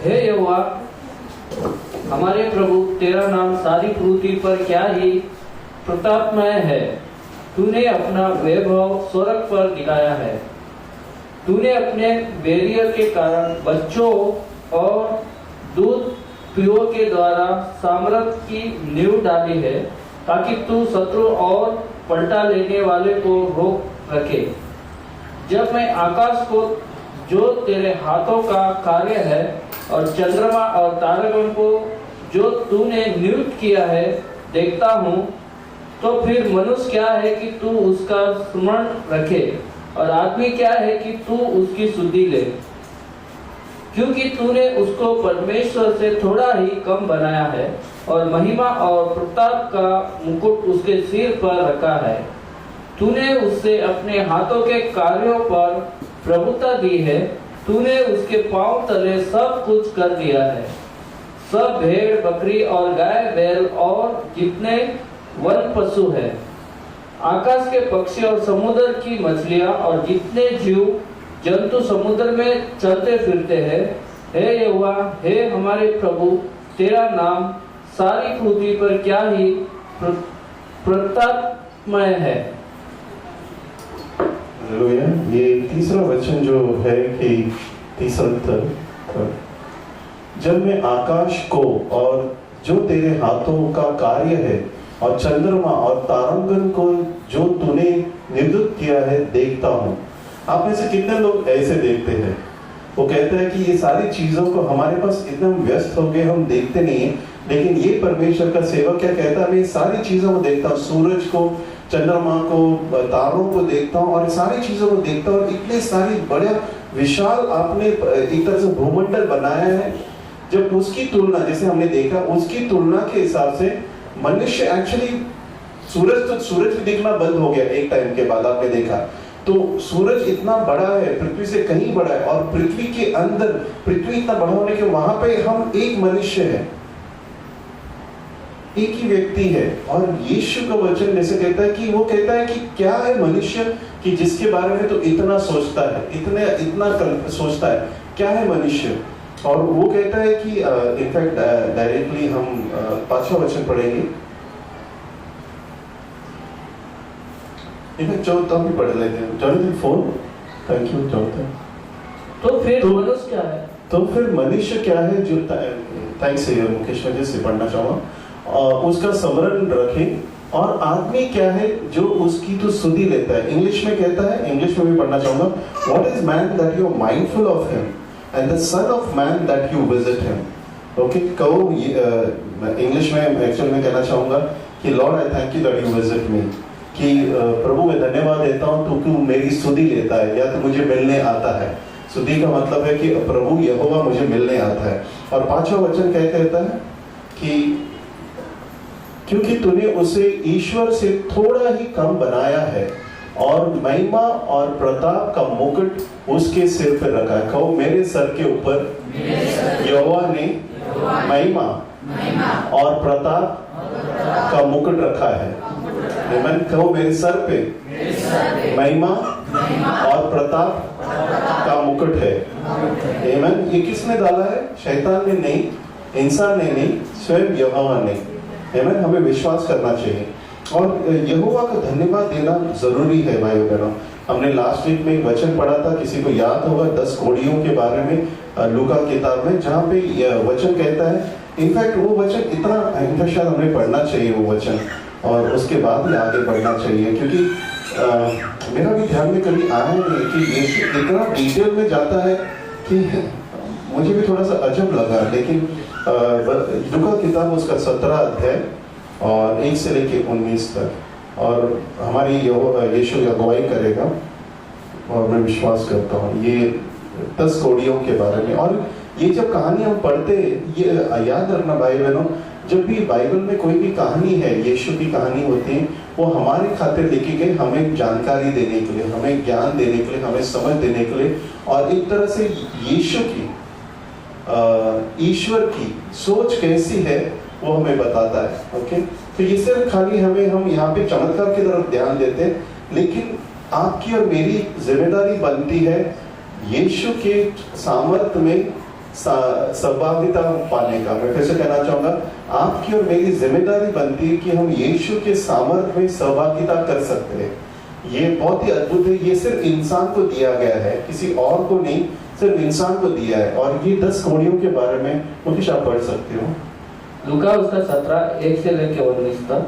हे यहोवा हमारे प्रभु, तेरा नाम सारी पृथ्वी पर क्या ही प्रतापमय है। तूने अपना वैभव स्वर्ग पर दिखाया है। तूने अपने बैरियर के कारण बच्चों और दूध पियो के द्वारा सामर्थ की नींव डाली है, ताकि तू शत्रु और पलटा लेने वाले को रोक रखे। जब मैं आकाश को, जो तेरे हाथों का कार्य है, और चंद्रमा और तारकों को, जो तूने नियुक्त किया है, देखता हूँ, तो फिर मनुष्य क्या है कि तू उसका स्मरण रखे, और आदमी क्या है कि तू उसकी सुधि ले। क्योंकि तूने उसको परमेश्वर से थोड़ा ही कम बनाया है, और महिमा और प्रताप का मुकुट उसके सिर पर रखा है। तूने उससे अपने हाथों के कार्यों पर प्रभुता दी है। तूने उसके पांव तले सब कुछ कर दिया है। सब भेड़ बकरी और गाय बैल और जितने वन पशु है, आकाश के पक्षी और समुद्र की मछलियां और जितने जीव जंतु समुद्र में चलते फिरते हैं, हे यहोवा, हे हमारे प्रभु, तेरा नाम सारी पृथ्वी पर क्या ही प्रतापमय है। ये तीसरा वचन जो है कि तीसरा, जब मैं आकाश को और जो तेरे हाथों का कार्य है, और चंद्रमा और तारांगण को जो तूने नियुक्त किया है, देखता हूँ। आप में से कितने लोग ऐसे देखते हैं? वो कहते हैं कि ये सारी चीजों को हमारे पास इतना व्यस्त हो गए, हम देखते नहीं है। लेकिन ये परमेश्वर का सेवक क्या कहता है? मैं सारी चीजों को देखता हूँ, सूरज को, चंद्रमा को, तारों को देखता हूँ, और सारी चीजों को देखता हूँ। और इतने सारी बड़ा विशाल आपने एक तरह से भूमंडल बनाया है, जब उसकी तुलना, जैसे हमने देखा, उसकी तुलना के हिसाब से मनुष्य एक्चुअली, सूरज भी दिखना बंद हो गया एक टाइम के बाद, आपने देखा। तो सूरज इतना बड़ा है, पृथ्वी से कहीं बड़ा है, और पृथ्वी के अंदर, पृथ्वी इतना बड़ा होने के वहां पे हम एक मनुष्य है, एक ही व्यक्ति है। और यीशु का वचन जैसे कहता है कि वो कहता है कि क्या है मनुष्य कि जिसके बारे में तो इतना सोचता है, इतना सोचता है, क्या है मनुष्य। और वो कहता है कि इनफैक्ट डायरेक्टली हम 5वां वचन पढ़ेंगे, इनफैक्ट 4 भी पढ़ लेते हैं। Jonathan 4, thank you Jonathan. तो फिर मनुष्य क्या है? तो फिर मनुष्य क्या है जो, थैंक्स मुकेश, मैं जैसे पढ़ना चाहूँगा, उसका स्मरण रखे। और आदमी क्या है जो उसकी तो सुधि लेता है। इंग्लिश में कहता है, इंग्लिश में भी पढ़ना चाहूँगा, what is man that you are mindful of him, and the son of man that you visit him. Okay, कहो इंग्लिश में एक्चुअल में कहना चाहूँगा कि Lord I thank you that you visit me, कि प्रभु मैं धन्यवाद देता हूँ तू मेरी सुधि लेता है, या तो मुझे मिलने आता है। सुधि का मतलब है कि प्रभु यहोवा मुझे मिलने आता है। और 5वां वचन क्या कहता है कि क्योंकि तूने उसे ईश्वर से थोड़ा ही कम बनाया है, और महिमा और प्रताप का मुकुट उसके सिर पर रखा है। कहो मेरे सर के ऊपर यहोवा ने महिमा और प्रताप का मुकुट रखा है। आमीन। कहो मेरे सर पे महिमा और प्रताप का मुकुट है। आमीन। ये किसने डाला है? शैतान ने नहीं, इंसान ने नहीं, स्वयं यहोवा ने। आमीन। हमें विश्वास करना चाहिए और यहोवा का धन्यवाद देना जरूरी है भाई बहनों। हमने लास्ट वीक में वचन पढ़ा था, किसी को याद होगा 10 कोड़ियों के बारे में लूका किताब में, जहाँ पे वचन कहता है, इनफैक्ट वो वचन इतना शायद हमें पढ़ना चाहिए वो वचन, और उसके बाद ही आगे बढ़ना चाहिए, क्योंकि मेरा भी ध्यान में कभी आया नहीं कि यीशु इतना डिटेल में जाता है कि मुझे भी थोड़ा सा अजब लगा। लेकिन लूका किताब उसका 17 अध्याय और 1 से लेके 19 तक, और हमारी यीशु अगुवाई करेगा और मैं विश्वास करता हूँ ये 10 कोड़ियों के बारे में। और ये जब कहानी हम पढ़ते, ये याद रखना भाई बहनों, जब भी बाइबल में कोई भी कहानी है, यीशु की कहानी होती है, वो हमारे खातिर लिखी गई, हमें जानकारी देने के लिए, हमें ज्ञान देने के लिए, हमें समझ देने के लिए, और एक तरह से यीशु की, ईश्वर की सोच कैसी है वो हमें बताता है। ओके, तो ये सिर्फ खाली हम यहाँ पे चमत्कार की तरफ ध्यान देते हैं, लेकिन आपकी और मेरी जिम्मेदारी बनती है यीशु के सामर्थ्य में सहभागिता पाने का। मैं फिर से कहना चाहूंगा, आपकी और मेरी जिम्मेदारी बनती है कि हम यीशु के सामर्थ्य में सहभागिता कर सकते हैं। ये बहुत ही अद्भुत है, ये सिर्फ इंसान को दिया गया है, किसी और को नहीं, सिर्फ इंसान को दिया है। और ये 10 कोड़ियों के बारे में मुकेश आप पढ़ सकते हो। लूका उसका 17 1 से लेकर 19 तक।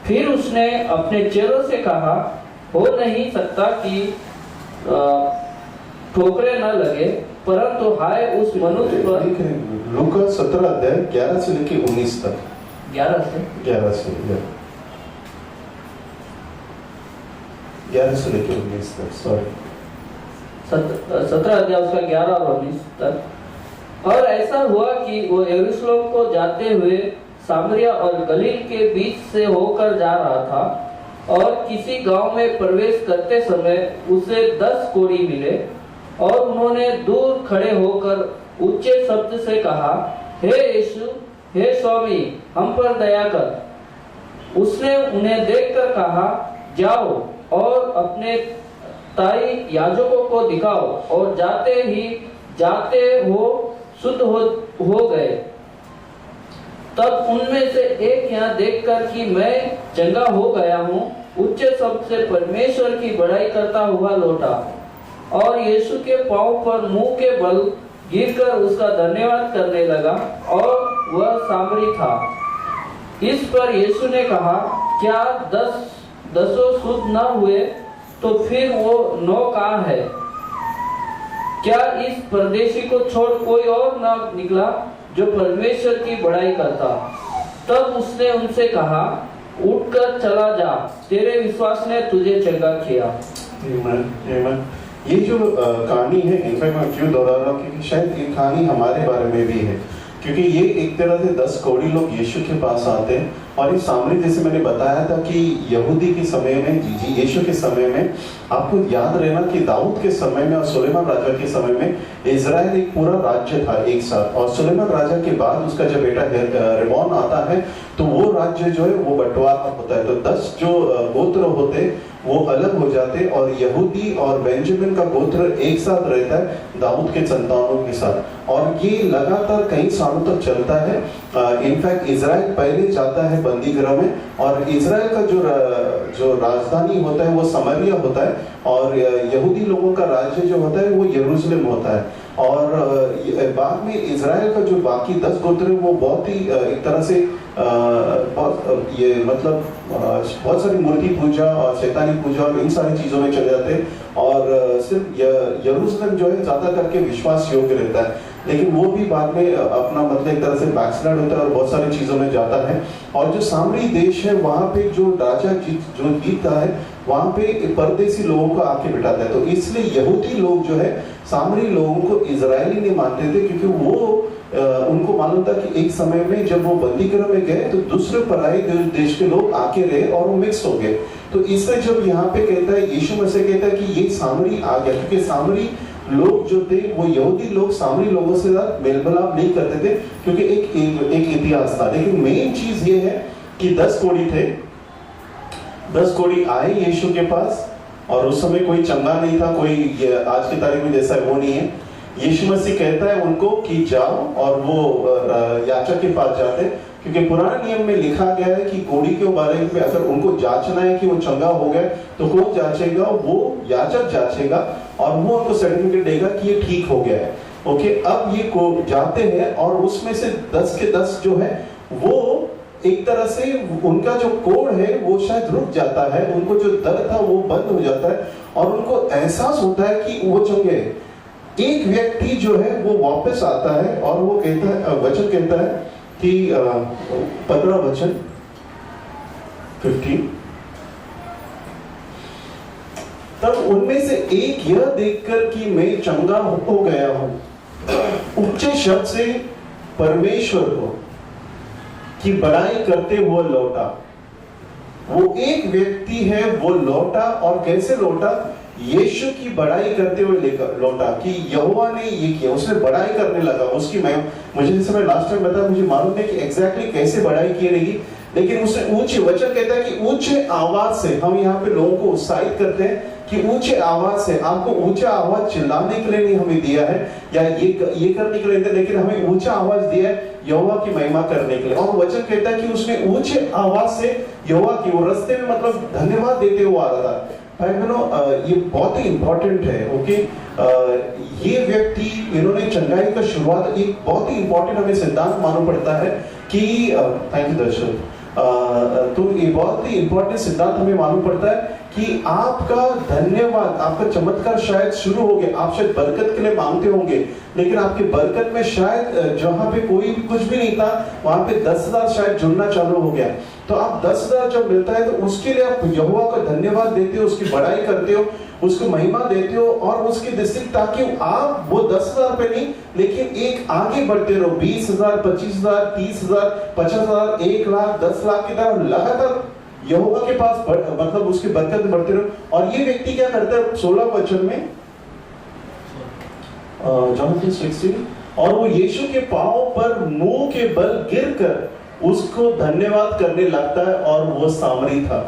फिर उसने अपने चेलों से कहा, हो नहीं सकता कि ठोकरें न लगे, परंतु हाय उस मनुष्य पर। लूका 17 अध्याय 11 से लेकर 19 तक। 11 से लेकर 19 तक, सॉरी 17 अध्याय उसका 11 और 19 तक। और ऐसा हुआ कि वो यरूशलेम को जाते हुए सामरिया और गलील के बीच से होकर जा रहा था, और किसी गांव में प्रवेश करते समय उसे 10 कोढ़ी मिले, और उन्होंने दूर खड़े होकर ऊंचे शब्द से कहा, हे यीशु, हे स्वामी, हम पर दया कर। उसने उन्हें देखकर कहा, जाओ और अपने ताई याजकों को दिखाओ, और जाते हो शुद्ध हो गए। तब उनमें से एक यह देखकर कि मैं चंगा हो गया हूँ, उच्च शब्द से परमेश्वर की बड़ाई करता हुआ लौटा, और यीशु के पांव पर मुंह के बल गिरकर उसका धन्यवाद करने लगा, और वह सामरी था। इस पर यीशु ने कहा, क्या 10 शुद्ध न हुए, तो फिर वो 9 कहाँ है? क्या इस परदेशी को छोड़ कोई और न निकला जो परमेश्वर की बड़ाई करता? तब उसने उनसे कहा, उठकर चला जा, तेरे विश्वास ने तुझे चंगा किया। आमीन। ये जो कहानी है, इनफैक्ट मैं क्यों दोहरा रहा हूँ, क्योंकि शायद ये कहानी हमारे बारे में भी है, क्योंकि ये एक तरह से 10 कोढ़ी लोग यीशु के पास आते हैं। और ये सामरी, जैसे मैंने बताया था कि यहूदी के समय में, यीशु के समय में, आपको याद रहना कि दाऊद के समय में और सुलेमान राजा के समय में इजराइल एक पूरा राज्य था एक साथ। और सुलेमान राजा के बाद उसका जब बेटा रेमोन आता है, तो वो राज्य जो है वो बंटवारा होता है। तो 10 जो गोत्र होते वो अलग हो जाते, और यहूदी और बेंजामिन का गोत्र एक साथ रहता है दाऊद के संतानों के साथ। और ये लगातार कई सालों तक चलता है। इनफैक्ट इजराइल पहले जाता है बंदीगृह में, और इजराइल का जो राजधानी होता है वो समरिया होता है, और यहूदी लोगों का राज्य जो होता है वो यरूशलेम होता है। और बाद में इजराइल का जो बाकी 10 गोत्र है वो बहुत ही एक तरह से बहुत सारी मूर्ति पूजा और शैतानी पूजा और इन सारी चीजों में चले जाते हैं, और सिर्फ यरूशलेम जो है ज्यादा करके विश्वास योग्य रहता है। लेकिन वो भी बाद में अपना मतलब एक तरह से बैकस्लाइड होता है और बहुत सारी चीजों में जाता है। और जो सामरी देश है, वहां पे जो राजा जो जीतता है, वहां पे परदेसी लोगों को आके बिठाता है। तो इसलिए यहूदी लोग जो है सामरी लोगों को इजरायली नहीं मानते थे, क्योंकि वो उनको मालूम था कि एक समय में जब वो बंदीगृह में गए तो दूसरे पराई देश के लोग आके रहे और वो मिक्स हो गए। तो इसलिए जब यहाँ पे कहता है, यीशु मसीह कहता है कि ये सामरी आ गया, क्योंकि सामरी लोग जो थे वो यहूदी लोग सामरी लोगों से मेल मिलाप नहीं करते थे, क्योंकि एक इतिहास था। लेकिन मेन चीज ये है कि 10 कोढ़ी थे, 10 कोढ़ी आए यीशु के पास, और उस समय कोई चंगा नहीं था, कोई आज की तारीख में जैसा वो नहीं है। यीशु मसीह कहता है उनको कि जाओ, और वो याचक के पास जाते, क्योंकि पुराने नियम में लिखा गया है कि कोढ़ी के बारे में अगर उनको जांचना है कि वो चंगा हो गए, तो कौन जांचेगा? वो याचक जांचेगा, और वो उनको सर्टिफिकेट देगा कि ये ठीक हो गया है। ओके, अब ये को जाते हैं, और उसमें से 10 के 10 जो है वो एक तरह से उनका जो कोढ़ है वो शायद रुक जाता है, उनको जो दर्द था वो बंद हो जाता है, और उनको एहसास होता है कि वो चंगे। एक व्यक्ति जो है वो वापस आता है, और वो कहता है, वचन कहता है कि 15 वचन 15, तब उनमें से एक यह देखकर कि मैं चंगा हो गया हूं, ऊंचे शब्द से परमेश्वर को की बड़ाई करते हुए लौटा। वो एक व्यक्ति है, वो लौटा, और कैसे लौटा? यीशु की बड़ाई करते हुए लेकर लौटा, कि यहोवा ने ये किया, उसने बड़ाई करने लगा उसकी। मुझे जैसे मैं लास्ट टाइम बताया, मुझे मालूम है कि एग्जैक्टली कैसे बड़ाई की रहेगी, लेकिन उसने ऊंचे, वचन कहता है कि ऊंचे आवाज से हम यहाँ पे लोगों को उत्साहित करते हैं कि ऊंचे आवाज से, आपको ऊंचा आवाज चिल्लाने के लिए नहीं हमें दिया है या ये करने के लिए, लेकिन हमें ऊंचा आवाज दिया है यहोवा की महिमा करने के लिए। और वचन कहता है कि उसने ऊंचे आवाज से यहोवा की, वो रास्ते में मतलब धन्यवाद देते हुए आ रहा था। भाई बहनों, ये बहुत ही इंपॉर्टेंट है। ओके, ये व्यक्ति, इन्होंने चंगाई का शुरुआत, एक बहुत ही इंपॉर्टेंट हमें सिद्धांत मालूम पड़ता है कि थैंक यू दर्शक, तो ये बहुत ही इंपॉर्टेंट सिद्धांत हमें मालूम पड़ता है कि आपका धन्यवाद, आपका चमत्कार शायद शुरू हो गया, आप शायद बरकत के लिए मांगते होंगे, लेकिन आपकी बरकत में शायद जहां पे कोई कुछ भी नहीं था वहां पे 10,000 शायद जुड़ना चालू हो गया। तो आप 10,000 जब मिलता है तो उसके लिए आप यहोवा का धन्यवाद देते हो, उसकी बड़ाई करते हो, उसको महिमा देते हो और उसकी दृष्टि, ताकि आप वो 10,000 पे नहीं लेकिन एक आगे बढ़ते रहो, 20,000, 25,000, 30,000, 50,000, 1 लाख, 10 लाख की तरह लगातार यहोवा के पास मतलब उसकी बरकत बढ़ते रहो। और ये व्यक्ति क्या करता है 16 वचन में, जॉन 3:16, और वो यीशु के पांव पर मुंह के बल गिरकर उसको धन्यवाद करने लगता है, और वो सामरी था।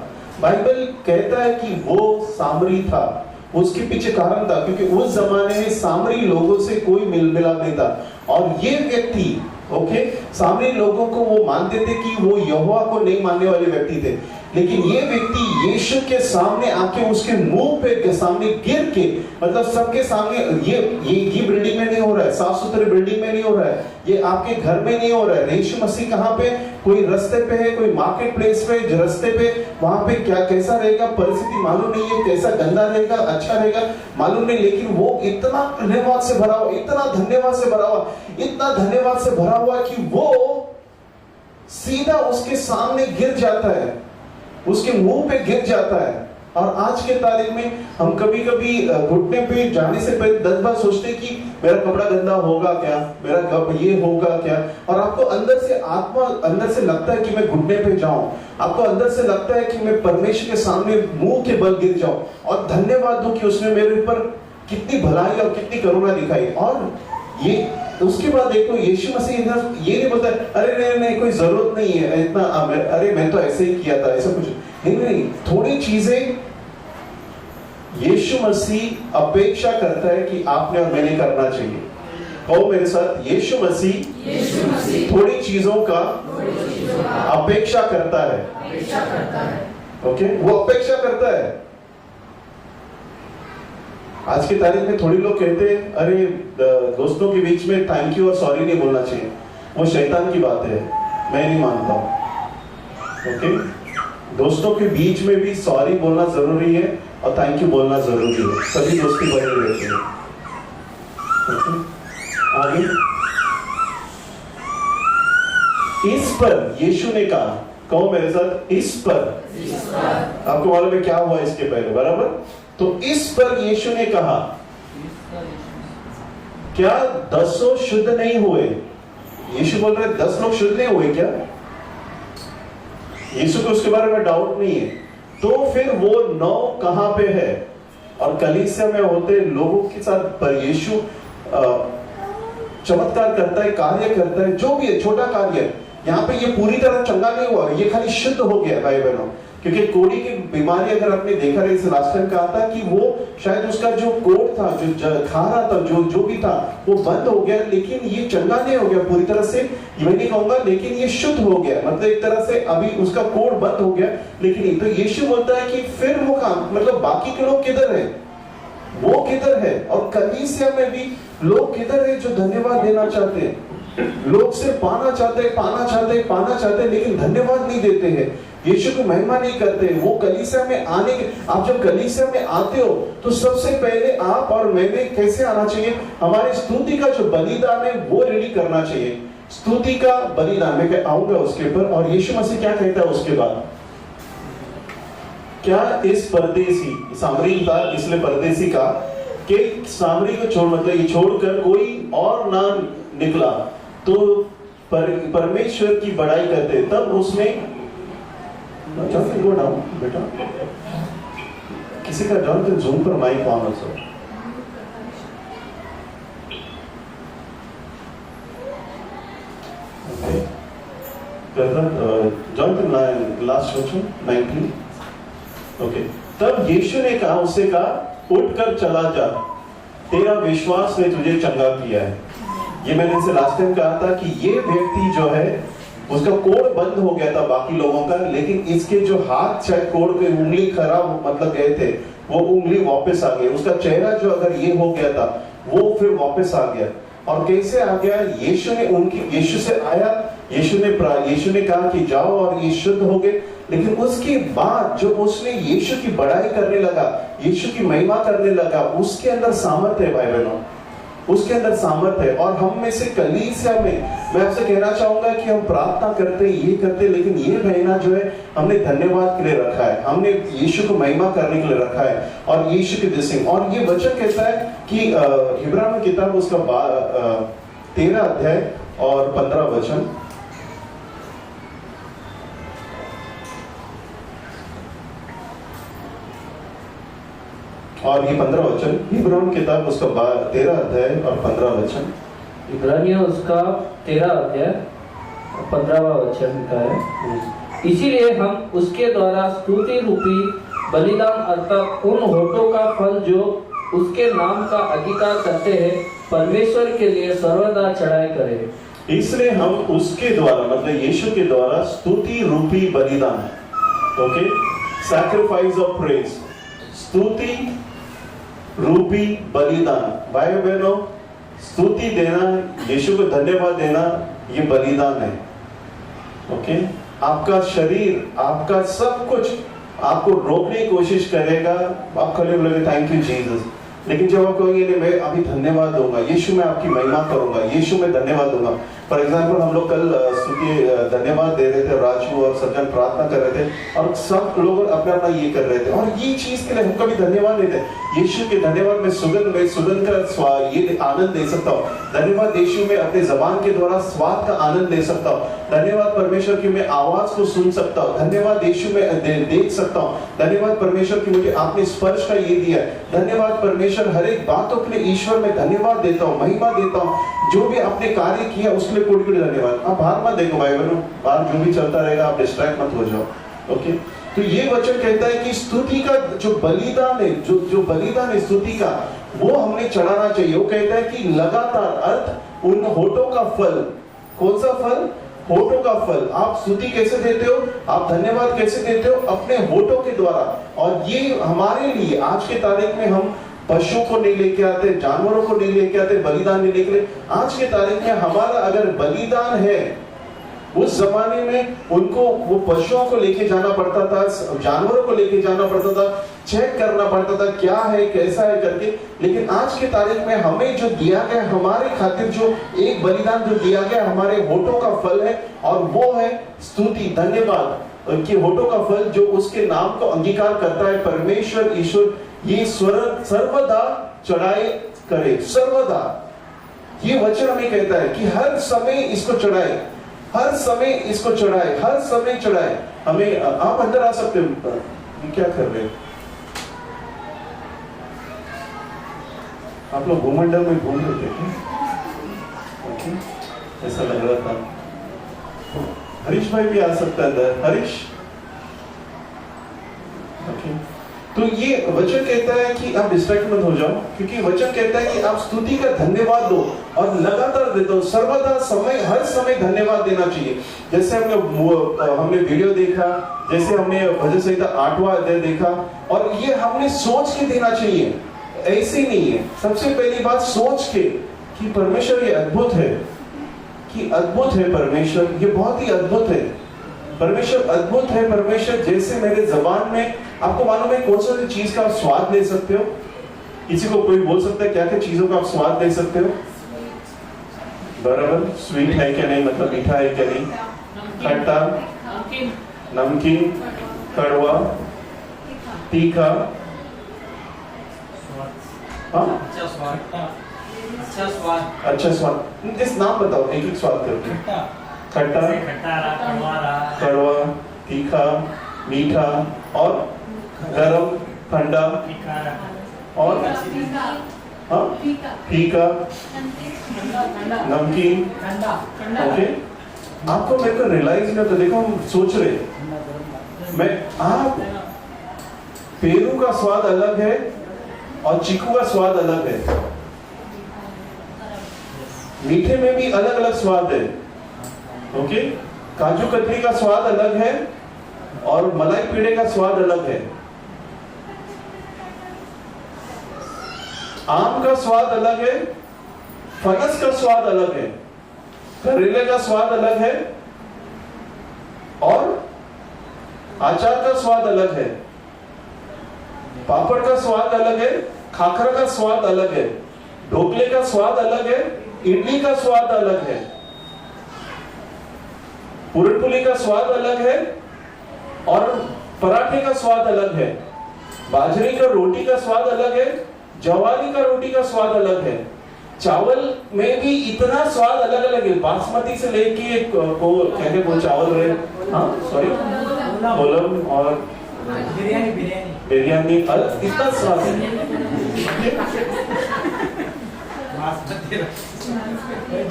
बाइबल कहता है कि वो सामरी था, उसके पीछे कारण था, क्योंकि उस जमाने में सामरी लोगों से कोई मिल मिलाप नहीं था। और ये व्यक्ति, ओके, सामरी लोगों को वो मानते थे कि वो यहोवा को नहीं मानने वाले व्यक्ति थे, लेकिन ये व्यक्ति यीशु के सामने आके उसके मुंह पे के सामने गिर के, मतलब सबके सामने, ये बिल्डिंग में नहीं हो रहा है, साफ सुथरे बिल्डिंग में नहीं हो रहा है, ये आपके घर में नहीं हो रहा है। यीशु मसीह कहाँ पे, कोई रास्ते पे है, कोई मार्केट प्लेस पे, रास्ते पे, वहां पे क्या कैसा रहेगा परिस्थिति मालूम नहीं है, कैसा गंदा रहेगा अच्छा रहेगा मालूम नहीं, लेकिन वो इतना धन्यवाद से भरा हुआ, इतना धन्यवाद से भरा हुआ, इतना धन्यवाद से भरा हुआ कि वो सीधा उसके सामने गिर जाता है, उसके मुंह पे गिर जाता है। और आज के तारीख में हम कभी कभी घुटने पे जाने से पहले 10 बार सोचते हैं कि मेरा कपड़ा गंदा होगा क्या, मेरा ये होगा क्या, और आपको अंदर से आत्मा अंदर से लगता है कि मैं घुटने पे जाऊं, आपको अंदर से लगता है कि मैं परमेश्वर के सामने मुंह के बल गिर जाऊं और धन्यवाद दूं कि उसने मेरे ऊपर कितनी भलाई और कितनी करुणा दिखाई। और ये उसके बाद देखो यीशु मसीह ये नहीं बोलता अरे नहीं कोई जरूरत नहीं है इतना, अरे मैं तो ऐसे ही किया था, ऐसा कुछ नहीं। थोड़ी चीजें यीशु मसीह अपेक्षा करता है कि आपने और मैंने करना चाहिए। कहो मेरे साथ, यीशु मसीह थोड़ी चीजों का अपेक्षा करता है। ओके, वो अपेक्षा करता है। आज की तारीख में थोड़ी लोग कहते हैं अरे दोस्तों के बीच में थैंक यू और सॉरी नहीं बोलना चाहिए, वो शैतान की बात है, मैं नहीं मानता हूं। ओके, दोस्तों के बीच में भी सॉरी बोलना जरूरी है और थैंक यू बोलना जरूरी है, तभी दोस्ती बनी रहती है। ओके, आगे, इस पर यीशु ने कहा, कहो मेरे साथ, इस पर। आपको मालूम है क्या हुआ इसके पहले, बराबर? तो इस पर यीशु ने कहा, क्या 10 शुद्ध नहीं हुए? यीशु बोल रहे 10 लोग शुद्ध नहीं हुए क्या? यीशु को उसके बारे में डाउट नहीं है। तो फिर वो 9 कहां पे है? और कलीसिया में होते लोगों के साथ पर यीशु चमत्कार करता है, कार्य करता है, जो भी है छोटा कार्य। यहाँ पे ये पूरी तरह चंगा नहीं हुआ, ये खाली शुद्ध हो गया भाई बहनों। क्योंकि कोड़ी की बीमारी अगर आपने देखा रहे, इस लास्ट टाइम कहा था कि वो शायद उसका जो कोड था, जो खा रहा था, जो भी था वो बंद हो गया, लेकिन ये चंगा नहीं हो गया पूरी तरह से, मैं नहीं कहूंगा, लेकिन ये शुद्ध हो गया, मतलब एक तरह से अभी उसका कोड बंद हो गया। लेकिन तो यीशु बोलता है कि फिर वो काम, मतलब बाकी के लोग किधर है, वो किधर है? और कलीसिया में भी लोग किधर है जो धन्यवाद देना चाहते हैं? लोग सिर्फ पाना चाहते, लेकिन धन्यवाद नहीं देते हैं, यीशु को महिमा नहीं करते। वो कलीसिया में आने के, आप जब कलीसिया में आते हो तो सबसे पहले आप और मैंने कैसे आना चाहिए? हमारी स्तुति का जो बलिदान है वो रेडी करना चाहिए। स्तुति का बलिदान, मैं आऊंगा उसके ऊपर। और यीशु मसीह क्या कहता है उसके बाद? क्या इस परदेसी, सामरी था इसलिए परदेसी का, कि सामरी को छोड़, मतलब ये छोड़कर कोई और ना निकला तो परमेश्वर की बड़ाई करते। तब उसने बेटा किसी का जॉन जूम पर माइक ऑन हो। John last 19। ओके, तब यीशु ने कहा, उससे कहा उठकर चला जा, तेरा विश्वास ने तुझे चंगा किया है। ये मैंने इनसे लास्ट टाइम कहा था कि ये व्यक्ति जो है उसका कोड़ बंद हो गया था बाकी लोगों का, लेकिन इसके जो हाथ शायद कोड़ के उंगली खराब मतलब गए थे, वो उंगली वापस आ गई। उसका चेहरा जो अगर ये हो गया था वो फिर वापस आ गया। और कैसे आ गया? यीशु से आया, यीशु ने कहा कि जाओ और ये शुद्ध हो गए। लेकिन उसके बाद जो उसने यीशु की बड़ाई करने लगा, यीशु की महिमा करने लगा, उसके अंदर सामर्थ्य है भाई बहनों, उसके अंदर सामर्थ्य है। और हम में से कलीसिया में मैं आपसे कहना चाहूंगा कि हम प्रार्थना करते ये करते, लेकिन ये महीना जो है हमने धन्यवाद के लिए रखा है, हमने यीशु को महिमा करने के लिए रखा है और यीशु की ब्लेसिंग। और ये वचन कहता है कि इब्राहिम की किताब उसका 13 अध्याय और 15 वचन, और ये 15 वचन, इब्राहिम की किताब उसका 13 अध्याय और 15 वचन, इब्रानियों उसका 13 अध्याय और 15वां वचन का है। इसीलिए हम उसके द्वारा स्तुति रूपी बलिदान अर्थात उन होठों का फल जो उसके नाम का अधिकार करते हैं परमेश्वर के लिए सर्वदा चढ़ाई करें। इसलिए हम उसके द्वारा मतलब यीशु के द्वारा स्तुति रूपी बलिदान, ओके, सैक्रिफाइस ऑफ प्रेज, स्तुति रूपी बलिदान। भाई बहनों, स्तुति देना, यीशु को धन्यवाद देना, ये बलिदान है। ओके, आपका शरीर, आपका सब कुछ आपको रोकने की कोशिश करेगा, आप खड़े बोलोगे थैंक यू जीसस, लेकिन जब आप कहोगे मैं अभी धन्यवाद दूंगा, यीशु मैं आपकी महिमा करूंगा, यीशु मैं धन्यवाद दूंगा। फॉर एग्जाम्पल हम लोग कल स्तुति धन्यवाद दे रहे थे, राजू और सज्जन प्रार्थना कर रहे थे और सब लोग अपना अपना ये कर रहे थे, और ये चीज के लिए हम कभी धन्यवाद नहीं थे। यीशु के धन्यवाद में सुगंध का ये आनंद दे सकता हूँ, धन्यवाद यीशु में अपने जबान के द्वारा स्वाद का आनंद ले सकता हूँ, धन्यवाद परमेश्वर की मैं आवाज को सुन सकता हूँ, धन्यवाद यीशु में देख सकता हूँ, धन्यवाद परमेश्वर की मुझे आपने स्पर्श का ये दिया है, धन्यवाद परमेश्वर हर एक बातों के लिए ईश्वर में धन्यवाद देता हूँ, महिमा देता हूँ, जो भी आपने कार्य किया उसके लिए कोटि कोटि धन्यवाद। आप बाहर मत देखो भाई बहनों, बाहर जो भी चलता रहेगा आप डिस्ट्रैक्ट मत हो जाओ। ओके, तो ये वचन कहता है कि स्तुति का जो बलिदान है, जो बलिदान है स्तुति का, वो हमने चढ़ाना चाहिए। वो कहता है कि लगातार, अर्थ उन होठों का फल, कौन सा फल? होठों का फल। आप स्तुति कैसे देते हो, आप धन्यवाद कैसे देते हो? अपने होठों के द्वारा। और ये हमारे लिए आज के तारीख में हम पशुओं को नहीं लेके आते, जानवरों को नहीं लेके आते, बलिदान नहीं लेके, आज के तारीख में हमारा अगर बलिदान है, उस जमाने में उनको वो पशुओं को लेके जाना पड़ता था, जानवरों को लेके जाना पड़ता था, चेक करना पड़ता था क्या है कैसा है करके। लेकिन आज के तारीख में हमें जो दिया गया, हमारे खातिर जो एक बलिदान जो दिया गया, हमारे होठों का फल है, और वो है स्तुति, धन्यवाद। उनके होठों का फल जो उसके नाम को अंगीकार करता है परमेश्वर ईश्वर, ये सर्वदा चढ़ाई करे, सर्वदा। ये वचन हमें कहता है कि हर समय इसको चढ़ाए, हर समय इसको चढ़ाए, हर समय चढ़ाए। हमें, आप अंदर आ सकते हो, क्या कर रहे हो आप लोग? भूमंडल में घूम रहे थे, ऐसा लग रहा था। हरीश भाई भी आ सकता है अंदर, हरीश। ओके, तो ये वचन कहता है कि आप डिस्ट्रैक्ट मत हो जाओ, क्योंकि वचन कहता है कि आप स्तुति का धन्यवाद दो और लगातार देते हो, सर्वदा, समय, हर समय धन्यवाद देना चाहिए। जैसे हमने वीडियो देखा, जैसे हमने भजन संहिता 8वां अध्याय देखा, और ये हमने सोच के देना चाहिए, ऐसे नहीं है। सबसे पहली बात सोच के कि परमेश्वर ये अद्भुत है, कि अद्भुत है परमेश्वर, ये बहुत ही अद्भुत है परमेश्वर, अद्भुत है परमेश्वर। जैसे मेरे जबान में, आपको मालूम है कौन सा चीज का आप स्वाद ले सकते हो? किसी को कोई बोल सकता है क्या क्या चीजों का आप स्वाद ले सकते हो? बराबर, स्वीट है क्या नहीं, मतलब मीठा है क्या नहीं, खट्टा, नमकीन, कड़वा, तीखा, अच्छा स्वाद। इस नाम बताओ, एक एक स्वाद करके। खट्टा, कड़वा, तीखा, मीठा, और गरम, ठंडा, और फीका, नमकीन। ओके, आपको मेरे को रियलाइज नहीं होता। देखो हम सोच रहे, मैं आप पेरू का स्वाद अलग है और चीकू का स्वाद अलग है। मीठे में भी अलग अलग स्वाद है। ओके, काजू कतली का स्वाद अलग है और मलाई पेड़े का स्वाद अलग है। आम का स्वाद अलग है, फनस का स्वाद अलग है, करेले का स्वाद अलग है और अचार का स्वाद अलग है। पापड़ का स्वाद अलग है, खाखरा का स्वाद अलग है, ढोकले का स्वाद अलग है, इडली का स्वाद अलग है, पूरनपोली का स्वाद अलग है और पराठे का स्वाद अलग है। बाजरे का रोटी का स्वाद अलग है, जवारी का रोटी का स्वाद अलग है। चावल में भी इतना स्वाद अलग अलग है, बासमती से लेके वो चावल रहे, हाँ सॉरी, कोलम और बिरयानी अलग, इतना स्वाद है।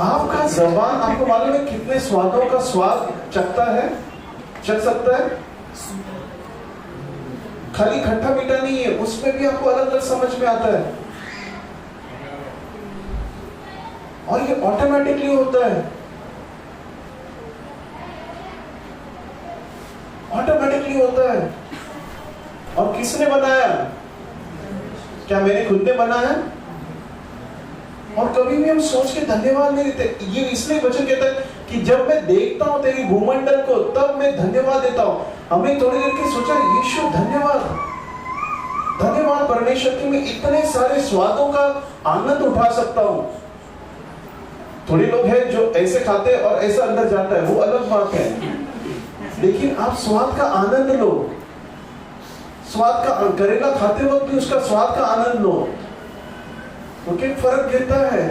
आपका जबान, आपको मालूम है कितने स्वादों का स्वाद चखता है, चख सकता है। खाली खट्टा मीठा नहीं है, उसमें भी आपको अलग अलग समझ में आता है और ये ऑटोमेटिकली होता है, ऑटोमेटिकली होता है। और किसने बनाया? क्या मैंने खुद ने बनाया? और कभी भी हम सोच के धन्यवाद नहीं देते। ये इसलिए वचन कहता है कि जब मैं देखता हूं तेरी भूमंडल को तब मैं धन्यवाद देता हूं। हमें थोड़ी देर के सोचा, यीशु धन्यवाद, धन्यवाद परमेश्वर की, मैं इतने सारे स्वादों का आनंद उठा सकता हूं। थोड़े लोग हैं जो ऐसे खाते हैं और ऐसा अंदर जाता है, वो अलग बात है, लेकिन आप स्वाद का आनंद लो। स्वाद का, करेला खाते वक्त भी उसका स्वाद का आनंद लो, क्योंकि फर्क गिरता है,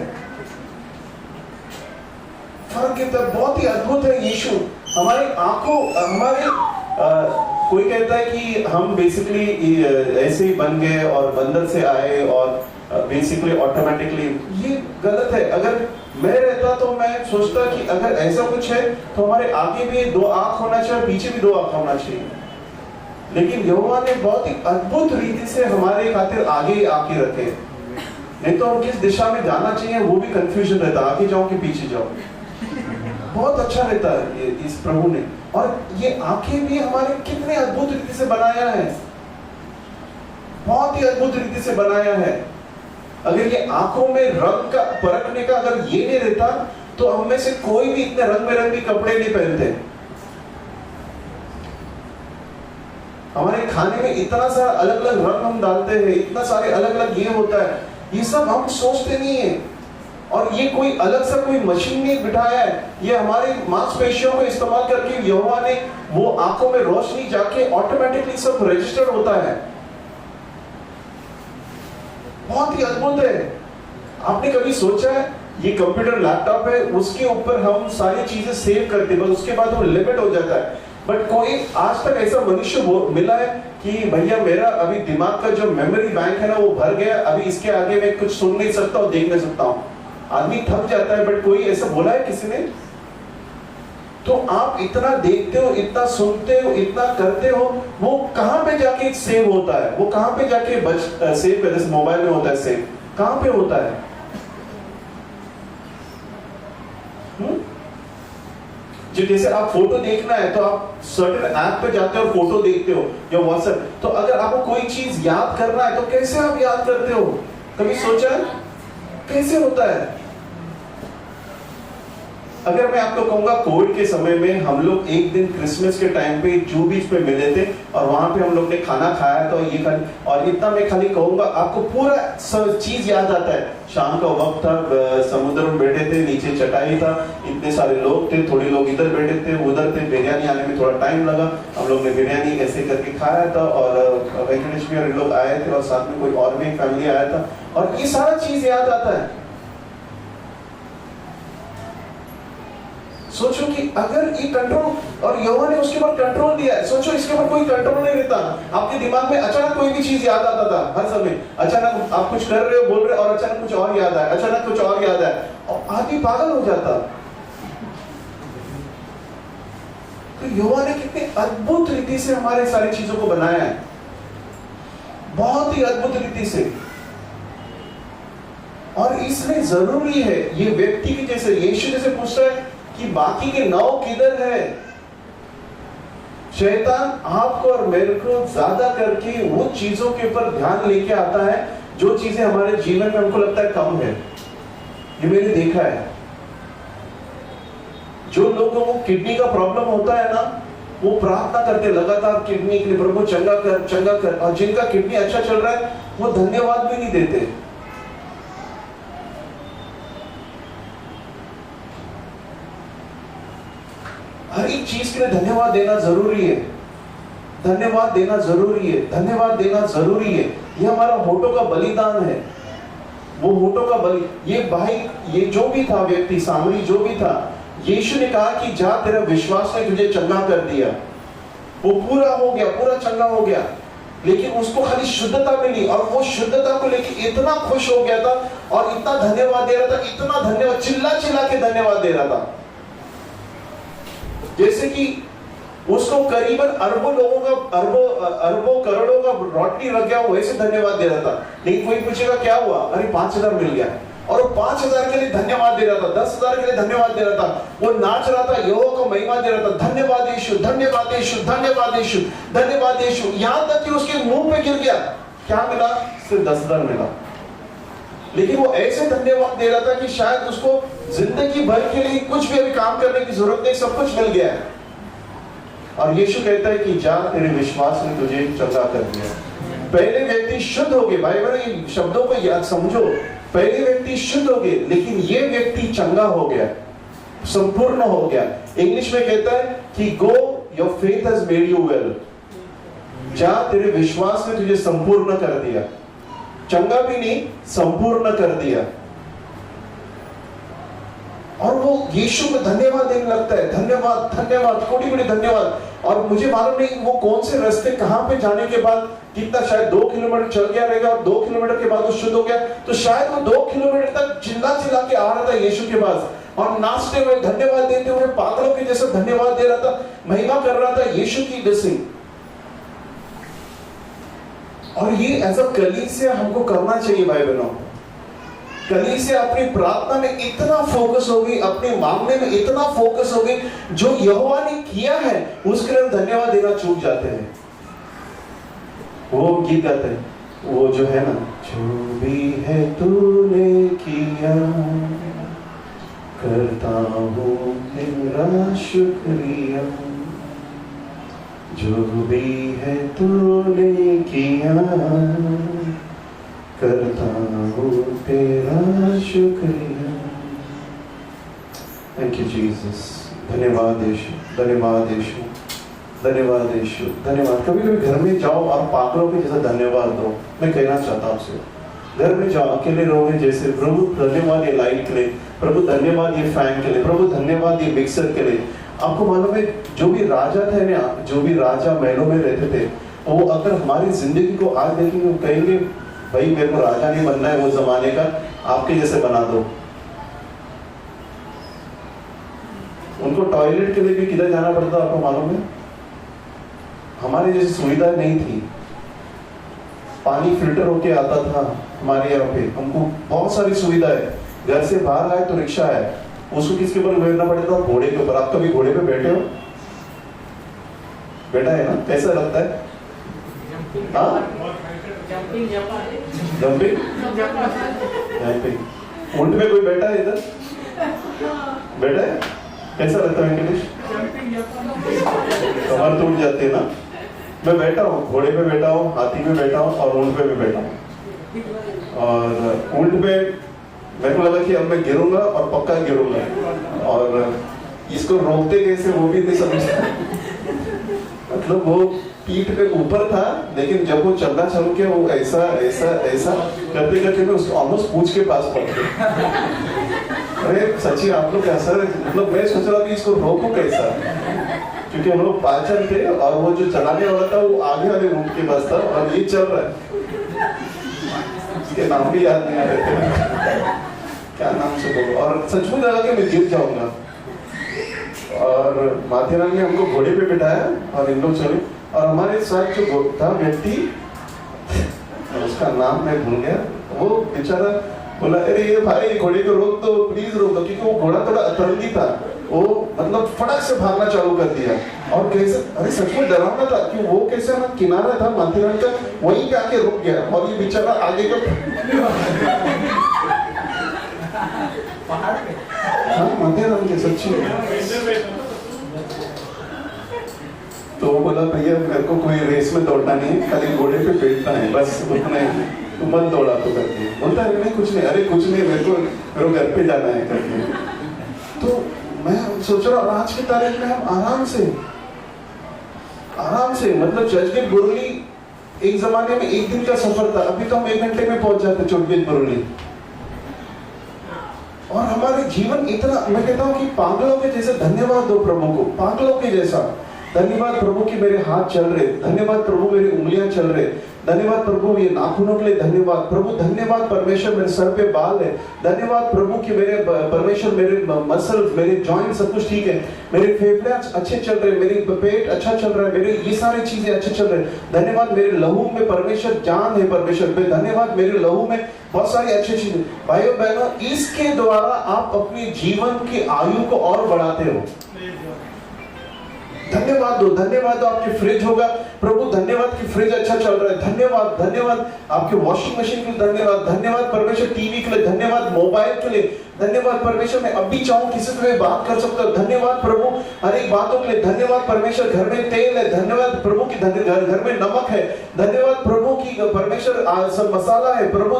फर्क गिरता है। बहुत ही अद्भुत है यीशु। हमारी आंखों, हमारे कोई कहता है कि हम बेसिकली ऐसे ही बन गए और बंदर से आए और बेसिकली ऑटोमेटिकली, ये गलत है। अगर मैं रहता तो मैं सोचता कि अगर ऐसा कुछ है तो हमारे आगे भी 2 आंख होना चाहिए, पीछे भी 2 आंख होना चाहिए। लेकिन यहोवा ने बहुत ही अद्भुत रीति से हमारे खातिर आगे आके रखे, नहीं तो हम किस दिशा में जाना चाहिए वो भी कंफ्यूजन रहता, आगे जाओ कि पीछे जाओ। बहुत अच्छा रहता है ये इस प्रभु ने। और ये आंखें भी हमारे कितने अद्भुत रीति से बनाया है, बहुत ही अद्भुत रीति से बनाया है। अगर ये आंखों में रंग का परखने का अगर ये नहीं रहता तो हम में से कोई भी इतने रंग बिरंगे कपड़े नहीं पहनते। हमारे खाने में इतना सारा अलग अलग रंग हम डालते हैं, इतना सारे अलग अलग ये होता है, ये सब हम सोचते नहीं है। और ये कोई अलग सा कोई मशीन नहीं बिठाया है, ये हमारे मांसपेशियों को इस्तेमाल करके यहोवा ने वो आंखों में रोशनी जाके ऑटोमेटिकली सब रजिस्टर होता है। बहुत ही अद्भुत है। आपने कभी सोचा है ये कंप्यूटर लैपटॉप है, उसके ऊपर हम सारी चीजें सेव करते हैं, बस उसके बाद वो लिमिट हो जाता है। बट कोई आज तक ऐसा मनुष्य मिला है कि भैया मेरा अभी दिमाग का जो मेमोरी बैंक है ना वो भर गया, अभी इसके आगे मैं कुछ सुन नहीं सकता और देख नहीं सकता हूं। आदमी थक जाता है, बट कोई ऐसा बोला है किसी ने? तो आप इतना देखते हो, इतना सुनते हो, इतना करते हो, वो कहां पे जाके सेव होता है? वो कहां पे जाके सेव कर, जैसे मोबाइल में होता है सेव, कहां पे होता है? जो जैसे आप फोटो देखना है तो आप सर्टेन ऐप पे जाते हो और फोटो देखते हो या व्हाट्सएप, तो अगर आपको कोई चीज याद करना है तो कैसे आप याद करते हो? कभी सोचा है कैसे होता है? अगर मैं आपको कहूंगा कोविड के समय में हम लोग एक दिन क्रिसमस के टाइम पे जू बीच पे मिले थे और वहां पे हम लोग ने खाना खाया, तो ये और इतना मैं खाली कहूंगा आपको पूरा सब चीज याद आता है। शाम का वक्त था, समुद्र में बैठे थे, नीचे चटाई था, इतने सारे लोग थे, थोड़े लोग इधर बैठे थे, उधर थे, बिरयानी आने में थोड़ा टाइम लगा, हम लोग ने बिरयानी ऐसे करके खाया था और वेंकटेश भी और लोग आए थे और साथ में कोई और भी फैमिली आया था और ये सारा चीज याद आता है। सोचो कि अगर ये कंट्रोल, और यहोवा ने उसके बाद कंट्रोल दिया है, सोचो इसके ऊपर कोई कंट्रोल नहीं रहता। आपके दिमाग में अचानक कोई भी चीज याद आता था हर समय, अचानक आप कुछ कर रहे हो, बोल रहे हो और अचानक कुछ और याद आया, अचानक कुछ और याद आया और आदमी पागल हो जाता। तो यहोवा ने कितनी अद्भुत रीति से हमारे सारी चीजों को बनाया है। बहुत ही अद्भुत रीति से। और इसलिए जरूरी है ये व्यक्ति की, जैसे यीशु जैसे पूछ रहा है कि बाकी के 9 किधर है। शैतान आपको और मेरे को ज्यादा करके वो चीजों के ऊपर ध्यान लेके आता है जो चीजें हमारे जीवन में हमको लगता है कम है। ये मैंने देखा है, जो लोगों को किडनी का प्रॉब्लम होता है ना, वो प्रार्थना करते लगातार किडनी के लिए, प्रभु चंगा कर चंगा कर। और जिनका किडनी अच्छा चल रहा है वो धन्यवाद भी नहीं देते। हर एक चीज के लिए धन्यवाद देना जरूरी है, धन्यवाद देना जरूरी है, धन्यवाद देना जरूरी है। ये हमारा होठों का बलिदान है, वो होठों का बलि। ये भाई, ये जो भी था व्यक्ति, सामरी जो भी था, यीशु ने कहा कि जा तेरा विश्वास ने तुझे चंगा कर दिया। वो पूरा हो गया, पूरा चंगा हो गया। लेकिन उसको खाली शुद्धता मिली और वो शुद्धता को लेके इतना खुश हो गया था और इतना धन्यवाद दे रहा था, इतना धन्यवाद, चिल्ला चिल्ला के धन्यवाद दे रहा था, जैसे कि उसको करीबन अरबों लोगों का, अरबों करोड़ों का रोटी रख गया, वैसे धन्यवाद दे रहा था। लेकिन कोई पूछेगा क्या हुआ, अरे 5000 मिल गया, और वो 5000 के लिए धन्यवाद दे रहा था, 10,000 के लिए धन्यवाद दे रहा था, वो नाच रहा था, यहोवा को महिमा दे रहा था, धन्यवाद यीशु, धन्यवाद यीशु, धन्यवाद यीशु, धन्यवाद यीशु। यहां तक कि उसके मुंह पे गिर गया। क्या मिला? सिर्फ 10,000 मिला। लेकिन वो ऐसे धन्यवाद दे रहा था कि शायद उसको जिंदगी भर के लिए कुछ भी अभी काम करने की जरूरत नहीं, सब कुछ मिल गया है। और यीशु कहता है कि जा तेरे विश्वास ने तुझे चंगा कर दिया। पहले व्यक्ति शुद्ध हो गए, भाई बहन शब्दों को याद समझो, पहले व्यक्ति शुद्ध हो गए, लेकिन ये व्यक्ति चंगा हो गया, संपूर्ण हो गया। इंग्लिश में कहता है कि go your faith has made you well, जा तेरे विश्वास ने तुझे संपूर्ण कर दिया। चंगा भी नहीं, संपूर्ण कर दिया। और वो यीशु को धन्यवाद देने लगता है, धन्यवाद धन्यवाद, कोटि कोटि धन्यवाद। और मुझे मालूम नहीं वो कौन से रास्ते कहां पे जाने के बाद कितना, शायद 2 किलोमीटर चल गया रहेगा और 2 किलोमीटर के बाद वो शुद्ध हो गया। तो शायद वो 2 किलोमीटर तक चिल्ला चिल्ला के आ रहा था यीशु के पास और नाचते हुए, धन्यवाद देते हुए, पागलों के जैसे धन्यवाद दे रहा था, महिमा कर रहा था यीशु की जैसे। और ये एज अ कलीसिया हमको करना चाहिए भाई बहनों। कलीसिया अपनी प्रार्थना में इतना फोकस होगी, अपने मांगने में इतना फोकस होगी, जो यहोवा ने किया है उसके लिए धन्यवाद देना चूक जाते हैं। वो गीत गाते हैं, वो जो है ना, जो भी है तूने किया करता हूँ तेरा शुक्रिया, जो भी है तूने किया करता हूँ तेरा शुक्रिया। Thank you Jesus. धन्यवाद यीशु, धन्यवाद यीशु, धन्यवाद यीशु, धन्यवाद। कभी कभी घर में जाओ और पागलों के जैसा धन्यवाद दो। मैं कहना चाहता हूँ आपसे, घर में जाओ, अकेले रहोगे जैसे, प्रभु धन्यवाद ये लाइट के लिए, प्रभु धन्यवाद ये फैन के लिए, प्रभु धन्यवाद ये मिक्सर के लिए। आपको मालूम है जो भी राजा थे ना, जो भी राजा महलों में रहते थे, वो अगर हमारी जिंदगी को आज देखेंगे, कहेंगे भाई मेरे को राजा नहीं बनना है वो जमाने का, आपके जैसे बना दो। उनको टॉयलेट के लिए भी किधर जाना पड़ता आपको मालूम है? हमारे जैसी सुविधा नहीं थी। पानी फिल्टर होके आता था हमारे यहाँ पे, हमको बहुत सारी सुविधा है। घर से बाहर आए तो रिक्शा है, उसको किसके ऊपर बैठना पड़ता था? घोड़े के ऊपर। आप कभी घोड़े पे बैठे हो? बैठा है ना? कैसा लगता है? जंपिंग। ऊंट में कोई बैठा है इधर? बैठा है? कैसा लगता है इंग्लिश? कमर टूट जाती है ना। मैं बैठा हूँ, घोड़े पे बैठा हूँ, हाथी पे बैठा हूँ और ऊंट पे भी बैठा हूँ। और ऊंट पे मेरे को लगा कि अब मैं गिरूंगा और पक्का गिरूंगा, और इसको रोकते कैसे वो भी नहीं समझता। मतलब वो पीठ पे ऊपर था, लेकिन जब वो चलना चालू किया वो ऐसा ऐसा ऐसा करते करते मैं उसको ऑलमोस्ट पूछ के पास पहुंच गया। अरे सच्ची आप लोग कैसा, मतलब मैं सोच रहा था इसको रोकूं कैसा, क्योंकि हम लोग 5 जन थे और वो जो चलाने वाला था वो आगे वाले ऊंट के पास था और ये चल रहा है, उसके नाम भी याद नहीं आ रहे थे, क्या नाम से बोलो। और सचमुच लगा कि मैं जीत जाऊंगा। और माथेरान ने हमको घोड़े पे बिठाया और इन लोग चले, और हमारे साथ जो था व्यक्ति उसका नाम मैं भूल गया, वो बेचारा बोला अरे ये भाई घोड़े को रोक दो, प्लीज रोक दो, क्योंकि वो घोड़ा थोड़ा अतरंगी था, वो मतलब फटाक से भागना चालू कर दिया। और कैसे, अरे सच में डरावना था कि वो कैसे ना किनारा था माथेरान का, वहीं पे आके रुक गया और ये बेचारा आगे का हाँ माथेरान के सच्ची। तो वो बोला भैया मेरे को कोई रेस में दौड़ना नहीं, खाली घोड़े पे बैठना है बस, उतना ही, तो मत दौड़ा तो करके बोलता है नहीं कुछ नहीं, अरे कुछ नहीं मेरे को घर पे जाना है करके। तो मैं सोच रहा हूँ आज की तारीख में हम आराम से मतलब चर्चगेट बुरुली एक जमाने में एक दिन का सफर था, अभी तो हम 1 घंटे में पहुंच जाते चर्चगेट बुरुली। और हमारे जीवन इतना, मैं कहता हूँ कि पागलों के जैसे धन्यवाद दो प्रभु को, पागलों के जैसा धन्यवाद प्रभु कि मेरे हाथ चल रहे, धन्यवाद प्रभु मेरी उंगलियां चल रहे, धन्यवाद प्रभु ये नाखूनों के लिए धन्यवाद प्रभु, धन्यवाद परमेश्वर मेरे सर पे बाल है, धन्यवाद प्रभु कि मेरे परमेश्वर मेरे मसल मेरे जॉइंट सब कुछ ठीक है, मेरे फेफड़े अच्छे चल रहे, मेरी पेट अच्छा चल रहा है, मेरे ये सारी चीजें अच्छे चल रहे, धन्यवाद मेरे लहू में परमेश्वर जान है परमेश्वर पे, धन्यवाद मेरे लहू में बहुत सारी अच्छी चीजें। भाइयों बहनों, इसके द्वारा आप अपने जीवन की आयु को और बढ़ाते हो। धन्यवाद दो आपकी फ्रिज होगा, प्रभु धन्यवाद कि फ्रिज अच्छा चल रहा है, धन्यवाद आपके वॉशिंग मशीन के लिए धन्यवाद परमेश्वर टीवी के लिए, धन्यवाद मोबाइल के लिए, धन्यवाद परमेश्वर मैं अभी चाहूं किसी से बात कर सकता हूं, धन्यवाद प्रभु हर एक बातों के लिए, धन्यवाद परमेश्वर घर में तेल है, धन्यवाद प्रभु की घर में नमक है, धन्यवाद प्रभु की परमेश्वर सब मसाला है, प्रभु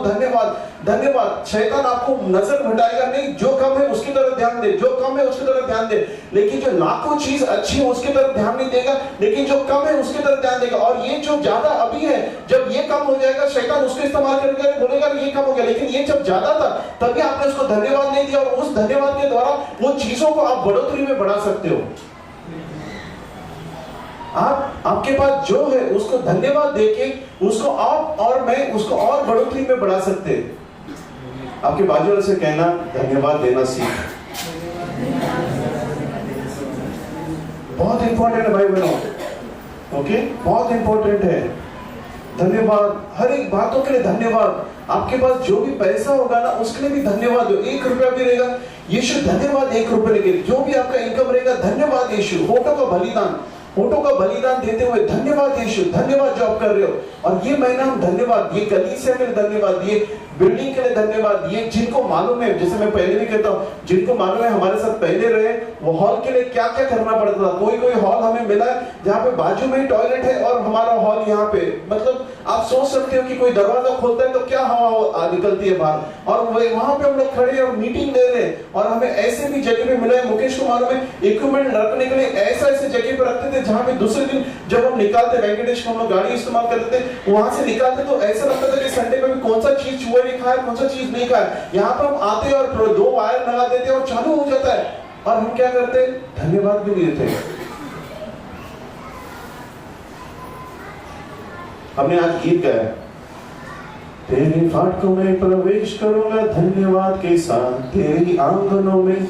धन्यवाद। शैतान आपको नजर हटाएगा नहीं, जो कम है उसकी तरफ ध्यान दे, जो कम है उसकी तरफ ध्यान दे, लेकिन जो लाखों चीज अच्छी है उसकी तरफ ध्यान नहीं देगा, लेकिन जो कम है उसकी तरफ ध्यान देगा। और ये जो ज्यादा अभी है, जब ये कम हो जाएगा शैतान उसको इस्तेमाल करके बोलेगा ये कम हो गया, लेकिन ये जब ज्यादा था तभी आपने उसको धन्यवाद नहीं दिया, और उस धन्यवाद के द्वारा वो चीजों को आप बढ़ोतरी में बढ़ा सकते हो। आपके पास जो है उसको धन्यवाद देके उसको आप और मैं उसको और बढ़ोतरी में बढ़ा सकते हैं। आपके बाजू वाले से कहना धन्यवाद देना सीख, बहुत इंपॉर्टेंट है भाई बहनों, ओके बहुत इंपॉर्टेंट है। धन्यवाद हर एक बातों के लिए धन्यवाद। आपके पास जो भी पैसा होगा ना उसके लिए भी धन्यवाद दो। 1 रुपया भी रहेगा यीशु धन्यवाद, 1 रुपये लेके जो भी आपका इनकम रहेगा धन्यवाद यीशु। होठों का बलिदान देते हुए धन्यवाद यीशु, धन्यवाद जो आप कर रहे हो। और ये महीना हम धन्यवाद दिए, कलीसिया के लिए धन्यवाद दिए, बिल्डिंग के लिए धन्यवाद दिए, जिनको मालूम है, जैसे मैं पहले भी कहता हूँ, जिनको मालूम है हमारे साथ पहले रहे, वो हॉल के लिए क्या क्या करना पड़ता था। कोई हॉल हमें मिला है जहाँ पे बाजू में ही टॉयलेट है और हमारा हॉल यहाँ पे, मतलब आप सोच सकते हो कि कोई दरवाजा खोलता है तो क्या हवा निकलती है बाहर, और वहां पे हम लोग खड़े और मीटिंग दे रहे हैं। और हमें ऐसे भी जगह पे मिला है, मुकेश को मालूम है, इक्विपमेंट रखने के लिए ऐसे जगह पे रखते थे जहाँ पे दूसरे दिन जब हम निकालते, वेंकटेश को हम लोग गाड़ी इस्तेमाल करते थे, वहां से निकालते तो ऐसा लगता था कि संडे में भी कौन सा चीज चूहे ने खाया, कौन सा चीज नहीं खाया। यहाँ पर हम आते और 2 वायर लगा देते और चालू हो जाता है। और हम क्या करते, धन्यवाद भी नहीं देते। हमने आज गीत गाया, तेरे फाटकों में प्रवेश करूंगा धन्यवाद के साथ, तेरी आंगनों में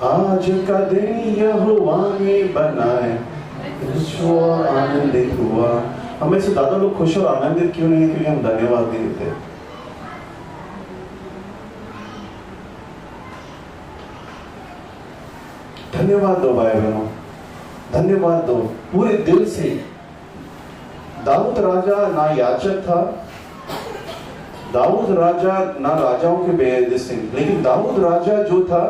आज का दिन यहोवा ने बनाए, आनंदित हुआ। हमें से ज्यादा लोग खुश और आनंदित क्यों नहीं है? क्योंकि हम धन्यवाद नहीं देते। धन्यवाद दो भाई बहनों, धन्यवाद दो पूरे दिल से। दाऊद राजा ना याचक था, दाऊद राजा ना राजाओं के बेहद, लेकिन दाऊद राजा जो था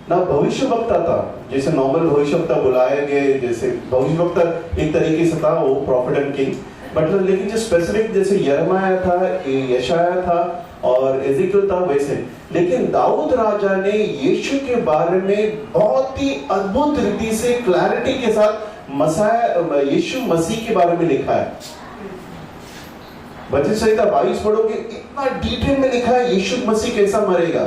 ना भविष्यवक्ता था, जैसे नॉर्मल भविष्यवक्ता बुलाए गए, जैसे भविष्यवक्ता एक तरीके से था वो प्रॉफिट एंड किंग, मतलब लेकिन जो स्पेसिफिक जैसे यिर्मयाह था, यशायाह था और एजेकियल था वैसे। लेकिन दाऊद राजा ने यीशु के बारे में बहुत ही अद्भुत रीति से क्लैरिटी के साथ मसाया यीशु मसीह के बारे में लिखा है। वचन संहिता 22 पढ़ोगे, इतना डिटेल में लिखा है यीशु मसीह कैसा मरेगा।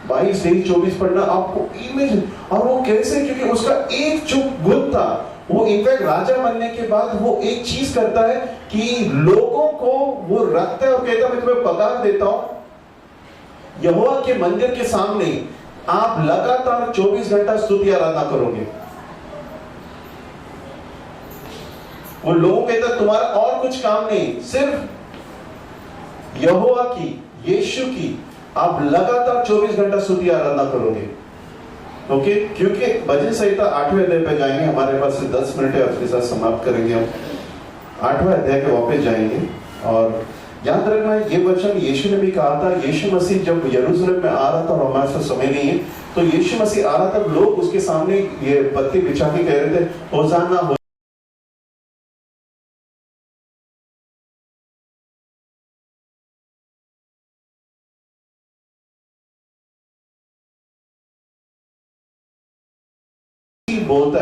22, 23, 24 पढ़ना आपको इमेज, और वो कैसे, क्योंकि उसका एक जो गुण था, वो इनफैक्ट राजा बनने के बाद वो एक चीज करता है कि लोगों को वो रखता है और कहता है मैं तुम्हें पगार देता हूं, यहोवा के मंदिर के सामने आप लगातार 24 घंटा स्तुति आराधना करोगे। वो लोगों कहता है तुम्हारा और कुछ काम नहीं, सिर्फ यहोवा की, यीशु की आप लगातार 24 घंटा स्तुति आराधना करोगे। ओके, क्योंकि भजन संहिता 8वें अध्याय पे जाएंगे, हमारे पास 10 मिनट है, उसके साथ समाप्त करेंगे। हम 8वें अध्याय के वापस जाएंगे और याद रखना ये वचन यीशु ने भी कहा था। यीशु मसीह जब यरूशलेम में आ रहा था, और हमारे साथ समय नहीं है, तो यीशु मसीह आ रहा था, लोग उसके सामने ये पत्ती बिछा के कह रहे थे होशाना बोलता